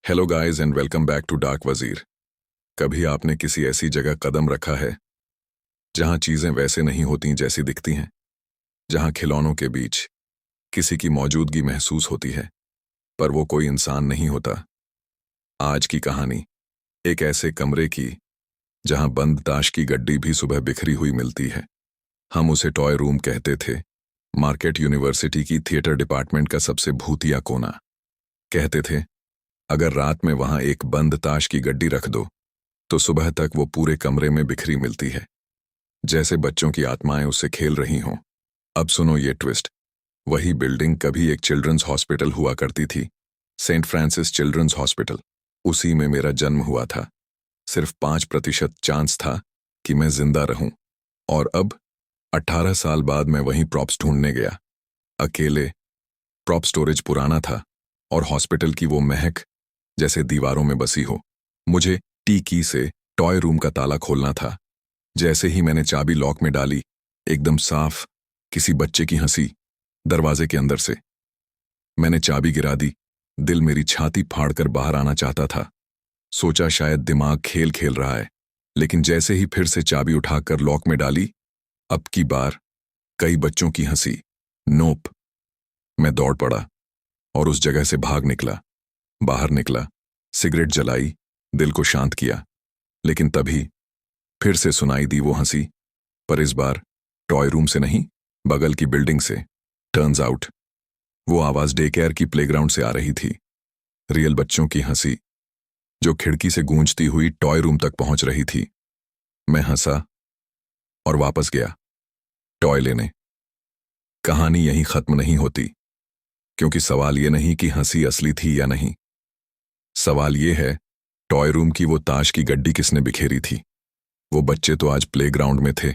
Hello guys and welcome back to dark Wazir. कभी आपने किसी ऐसी जगह कदम रखा है जहां चीजें वैसे नहीं होती जैसी दिखती हैं, जहां खिलौनों के बीच किसी की मौजूदगी महसूस होती है पर वो कोई इंसान नहीं होता। आज की कहानी एक ऐसे कमरे की जहां बंद ताश की गड्डी भी सुबह बिखरी हुई मिलती है। हम उसे टॉय रूम कहते थे। मार्केट यूनिवर्सिटी की थिएटर डिपार्टमेंट का सबसे भूतिया कोना। कहते थे अगर रात में वहां एक बंद ताश की गड्डी रख दो तो सुबह तक वो पूरे कमरे में बिखरी मिलती है, जैसे बच्चों की आत्माएं उससे खेल रही हों। अब सुनो ये ट्विस्ट। वही बिल्डिंग कभी एक चिल्ड्रंस हॉस्पिटल हुआ करती थी, सेंट फ्रांसिस चिल्ड्रंस हॉस्पिटल। उसी में मेरा जन्म हुआ था। सिर्फ 5% चांस था कि मैं जिंदा रहूं। और अब 18 साल बाद मैं वहीं प्रॉप्स ढूंढने गया, अकेले। प्रॉप स्टोरेज पुराना था और हॉस्पिटल की वो महक जैसे दीवारों में बसी हो। मुझे टी की से टॉय रूम का ताला खोलना था। जैसे ही मैंने चाबी लॉक में डाली, एकदम साफ किसी बच्चे की हंसी दरवाजे के अंदर से। मैंने चाबी गिरा दी। दिल मेरी छाती फाड़कर बाहर आना चाहता था। सोचा शायद दिमाग खेल खेल रहा है, लेकिन जैसे ही फिर से चाबी उठाकर लॉक में डाली, अब की बार कई बच्चों की हंसी। नोप। मैं दौड़ पड़ा और उस जगह से भाग निकला। बाहर निकला, सिगरेट जलाई, दिल को शांत किया। लेकिन तभी फिर से सुनाई दी वो हंसी, पर इस बार टॉय रूम से नहीं, बगल की बिल्डिंग से। टर्न्स आउट वो आवाज डे केयर की प्लेग्राउंड से आ रही थी। रियल बच्चों की हंसी जो खिड़की से गूंजती हुई टॉय रूम तक पहुंच रही थी। मैं हंसा और वापस गया टॉय लेने। कहानी यहीं खत्म नहीं होती, क्योंकि सवाल ये नहीं कि हंसी असली थी या नहीं। सवाल ये है, टॉय रूम की वो ताश की गड्डी किसने बिखेरी थी? वो बच्चे तो आज प्लेग्राउंड में थे,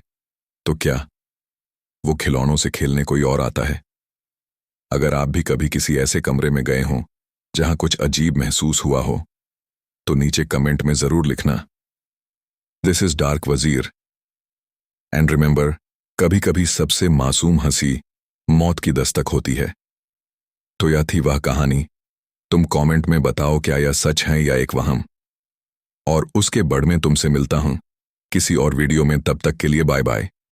तो क्या वो खिलौनों से खेलने कोई और आता है? अगर आप भी कभी किसी ऐसे कमरे में गए हों जहां कुछ अजीब महसूस हुआ हो, तो नीचे कमेंट में जरूर लिखना। दिस इज डार्क वजीर एंड रिमेंबर, कभी कभी सबसे मासूम हंसी मौत की दस्तक होती है। तो यह थी वह कहानी। तुम कमेंट में बताओ क्या यह सच है या एक वहम। और उसके बढ़ में तुमसे मिलता हूं किसी और वीडियो में। तब तक के लिए बाय बाय।